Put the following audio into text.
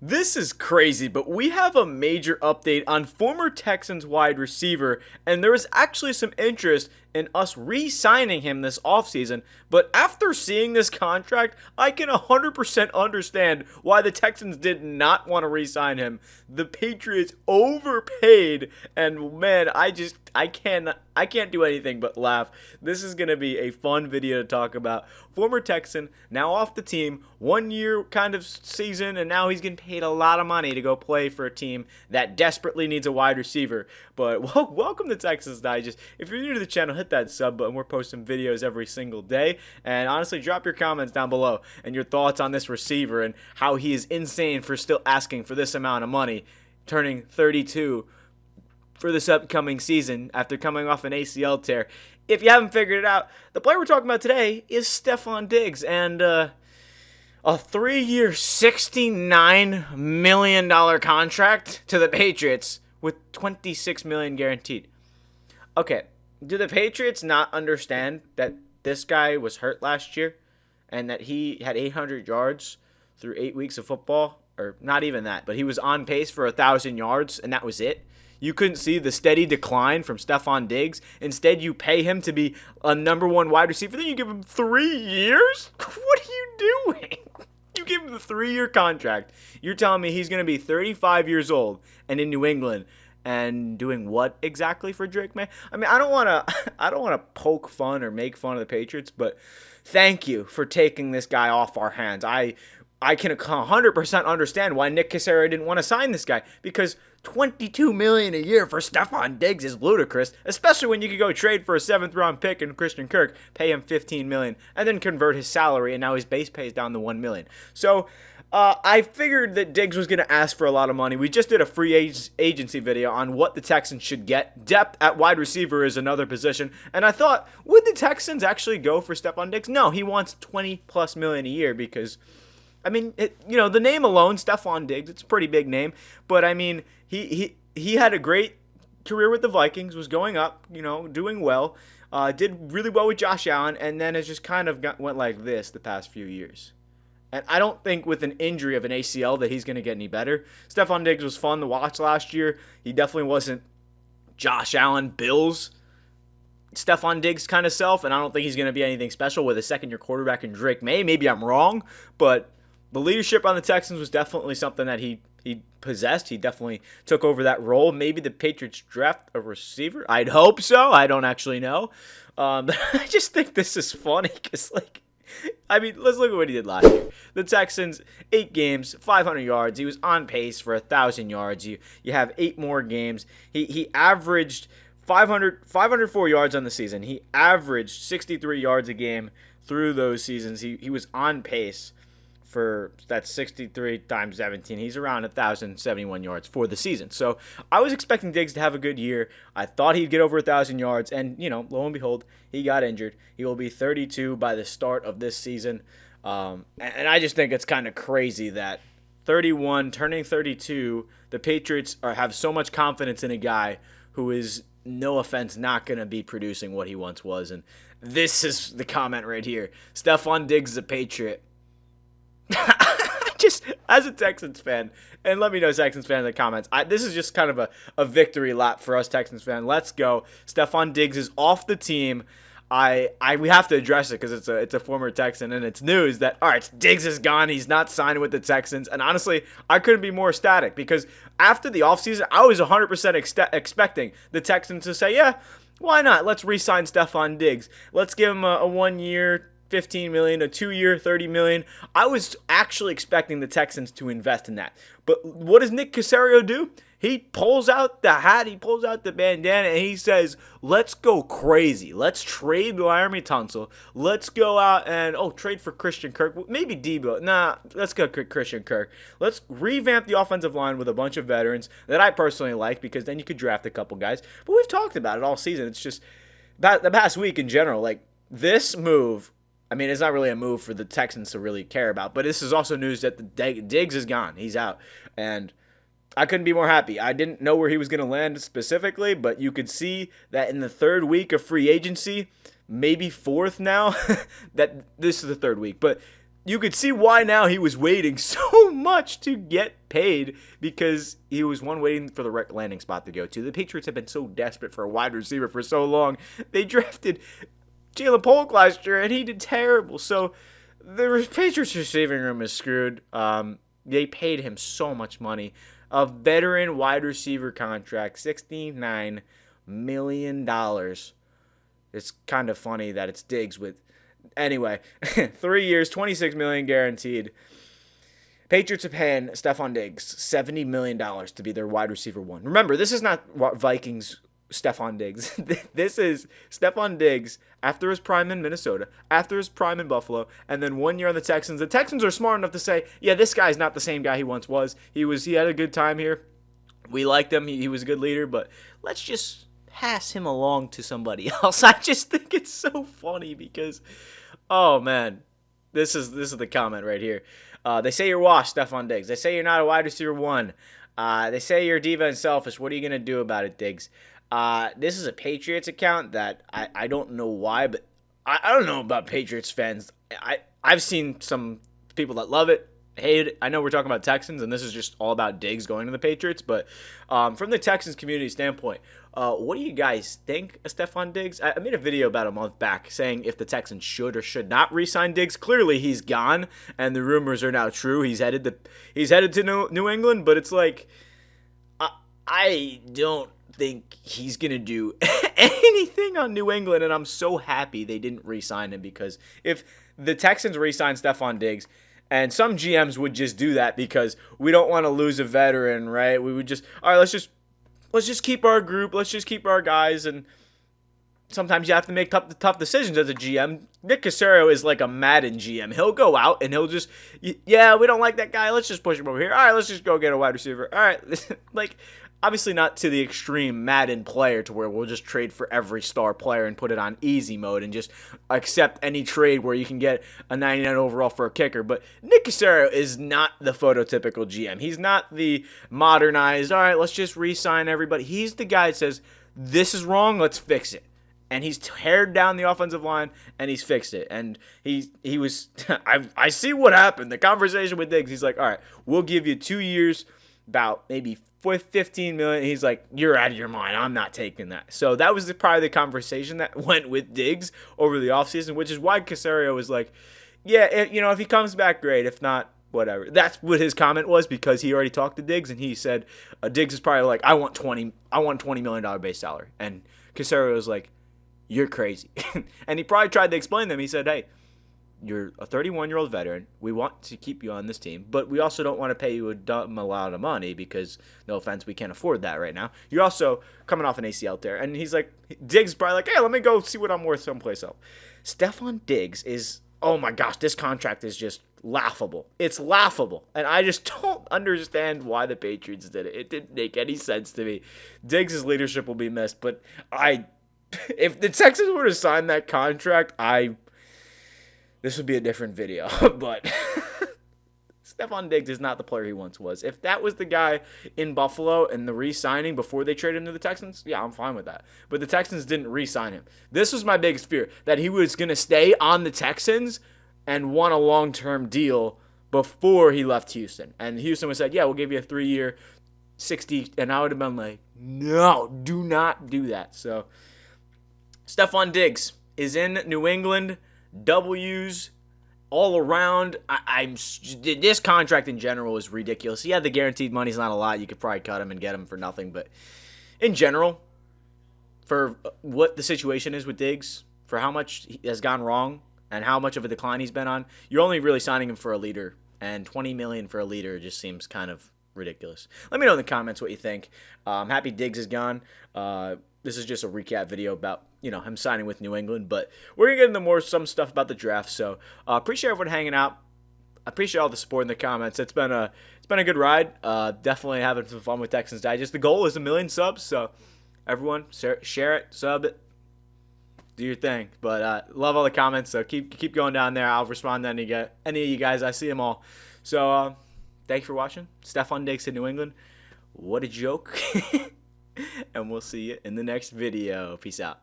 This is crazy, but we have a major update on former Texans wide receiver, and there is actually some interest in us re-signing him this offseason. But after seeing this contract, I can 100% understand why the Texans did not want to re-sign him. The Patriots overpaid, and man, I can't do anything but laugh. This is going to be a fun video to talk about. Former Texan, now off the team, 1 year kind of season, and now he's getting paid a lot of money to go play for a team that desperately needs a wide receiver. But welcome to Texans Digest. If you're new to the channel, hit that sub button. We're posting videos every single day. And honestly, drop your comments down below and your thoughts on this receiver and how he is insane for still asking for this amount of money, turning 32 for this upcoming season after coming off an ACL tear. If you haven't figured it out, the player we're talking about today is Stefon Diggs, and a 3-year, $69 million contract to the Patriots with $26 million guaranteed. Okay, do the Patriots not understand that this guy was hurt last year and that he had 800 yards through 8 weeks of football? Or not even that, but he was on pace for 1,000 yards, and that was it. You couldn't see the steady decline from Stefon Diggs. Instead, you pay him to be a number one wide receiver. Then you give him 3 years? What are you doing? You give him the 3-year contract. You're telling me he's going to be 35 years old and in New England and doing what exactly for Drake May? I mean, I don't want to poke fun or make fun of the Patriots, but thank you for taking this guy off our hands. I can 100% understand why Nick Caserio didn't want to sign this guy, because $22 million a year for Stefon Diggs is ludicrous, especially when you could go trade for a 7th-round pick in Christian Kirk, pay him $15 million, and then convert his salary, and now his base pay is down to $1 million. So I figured that Diggs was going to ask for a lot of money. We just did a free agency video on what the Texans should get. Depth at wide receiver is another position, and I thought, would the Texans actually go for Stefon Diggs? No, he wants $20+ million a year because, I mean, the name alone, Stefon Diggs, it's a pretty big name. But, I mean, he had a great career with the Vikings, was going up, doing well, did really well with Josh Allen, and then has just kind of went like this the past few years. And I don't think with an injury of an ACL that he's going to get any better. Stefon Diggs was fun to watch last year. He definitely wasn't Josh Allen, Bills, Stefon Diggs kind of self, and I don't think he's going to be anything special with a second-year quarterback in Drake May. Maybe I'm wrong, but the leadership on the Texans was definitely something that he possessed. He definitely took over that role. Maybe the Patriots draft a receiver. I'd hope so. I don't actually know. But I just think this is funny because, let's look at what he did last year. The Texans, 8 games, 500 yards. He was on pace for 1,000 yards. You have 8 more games. He averaged 504 yards on the season. He averaged 63 yards a game through those seasons. He was on pace for that's 63 times 17. He's around 1,071 yards for the season. So I was expecting Diggs to have a good year. I thought he'd get over 1,000 yards, and lo and behold, he got injured. He will be 32 by the start of this season, and I just think it's kind of crazy that 31 turning 32, the Patriots have so much confidence in a guy who is, no offense, not going to be producing what he once was. And this is the comment right here: Stefon Diggs is a Patriot. Just as a Texans fan, and let me know, Texans fan, in the comments, this is just kind of a victory lap for us Texans fan. Let's go. Stefon Diggs is off the team. We have to address it because it's a former Texan, and it's news that, all right, Diggs is gone. He's not signing with the Texans. And honestly, I couldn't be more ecstatic because after the offseason, I was 100% expecting the Texans to say, yeah, why not? Let's re-sign Stefon Diggs. Let's give him a 1-year, $15 million, a 2-year, $30 million. I was actually expecting the Texans to invest in that. But what does Nick Caserio do? He pulls out the hat, he pulls out the bandana, and he says, let's go crazy. Let's trade Laramie Tunsil. Let's go out and, trade for Christian Kirk. Maybe Debo. Nah, let's go Christian Kirk. Let's revamp the offensive line with a bunch of veterans that I personally like, because then you could draft a couple guys. But we've talked about it all season. It's just the past week in general, this move, I mean, it's not really a move for the Texans to really care about, but this is also news that Diggs is gone. He's out, and I couldn't be more happy. I didn't know where he was going to land specifically, but you could see that in the 3rd week of free agency, maybe 4th now, that this is the 3rd week, but you could see why now he was waiting so much to get paid, because he was waiting for the right landing spot to go to. The Patriots have been so desperate for a wide receiver for so long. They drafted Jalen Polk last year and he did terrible. So the Patriots receiving room is screwed. They paid him so much money. A veteran wide receiver contract, $69 million. It's kind of funny that it's Diggs with. Anyway, 3 years, $26 million guaranteed. Patriots are paying Stefon Diggs $70 million to be their wide receiver one. Remember, this is not Vikings Stefon Diggs. This is Stefon Diggs after his prime in Minnesota, after his prime in Buffalo, and then 1 year on the Texans. The Texans are smart enough to say, yeah, this guy's not the same guy he once was. He had a good time here. We liked him. He was a good leader, but let's just pass him along to somebody else. I just think it's so funny because, oh man, this is the comment right here. They say you're washed, Stefon Diggs. They say you're not a wide receiver one. They say you're diva and selfish. What are you gonna do about it, Diggs? This is a Patriots account that I don't know why, but I don't know about Patriots fans. I've seen some people that love it, hate it. I know we're talking about Texans, and this is just all about Diggs going to the Patriots, but from the Texans community standpoint, what do you guys think of Stefon Diggs? I made a video about a month back saying if the Texans should or should not re-sign Diggs. Clearly, he's gone, and the rumors are now true. He's headed to New England, but it's like I don't think he's going to do anything on New England, and I'm so happy they didn't re-sign him, because if the Texans re-sign Stefon Diggs, and some GMs would just do that because we don't want to lose a veteran, right? We would just, all right, let's just keep our group, let's just keep our guys, and sometimes you have to make tough decisions as a GM. Nick Caserio is like a Madden GM. He'll go out and he'll just, yeah, we don't like that guy, let's just push him over here. All right, let's just go get a wide receiver. All right, like, obviously not to the extreme Madden player to where we'll just trade for every star player and put it on easy mode and just accept any trade where you can get a 99 overall for a kicker. But Nick Caserio is not the phototypical GM. He's not the modernized, all right, let's just re-sign everybody. He's the guy that says, this is wrong, let's fix it. And he's teared down the offensive line, and he's fixed it. And he was, I see what happened. The conversation with Diggs, he's like, all right, we'll give you 2 years, about maybe $15 million. He's like, you're out of your mind. I'm not taking that. So that was probably the conversation that went with Diggs over the offseason, which is why Caserio was like, yeah, if he comes back, great. If not, whatever. That's what his comment was, because he already talked to Diggs, and he said Diggs is probably like, I want $20 million base salary. And Caserio was like, you're crazy. And he probably tried to explain to them. He said, hey, you're a 31-year-old veteran. We want to keep you on this team, but we also don't want to pay you a dumb amount of money because, no offense, we can't afford that right now. You're also coming off an ACL tear. And he's like, Diggs probably like, hey, let me go see what I'm worth someplace else. Stefon Diggs is, oh my gosh, this contract is just laughable. It's laughable. And I just don't understand why the Patriots did it. It didn't make any sense to me. Diggs' leadership will be missed, but if the Texans were to sign that contract, this would be a different video, but Stefon Diggs is not the player he once was. If that was the guy in Buffalo and the re-signing before they traded him to the Texans, yeah, I'm fine with that. But the Texans didn't re-sign him. This was my biggest fear, that he was going to stay on the Texans and want a long-term deal before he left Houston. And Houston would have said, yeah, we'll give you a 3-year, 60, and I would have been like, no, do not do that. So Stefon Diggs is in New England. W's all around. This contract in general is ridiculous. Yeah, the guaranteed money's not a lot. You could probably cut him and get him for nothing. But in general, for what the situation is with Diggs, for how much has gone wrong and how much of a decline he's been on, you're only really signing him for a leader. And $20 million for a leader just seems kind of ridiculous. Let me know in the comments what you think. I'm happy Diggs is gone. This is just a recap video about him signing with New England, but we're gonna get into some stuff about the draft. So appreciate everyone hanging out. I appreciate all the support in the comments. It's been a good ride. Definitely having some fun with Texans Digest. The goal is 1 million subs, so everyone share it, sub it, do your thing. But love all the comments. So keep going down there. I'll respond to any of you guys. I see them all. So thank you for watching. Stefon Diggs in New England. What a joke. And we'll see you in the next video. Peace out.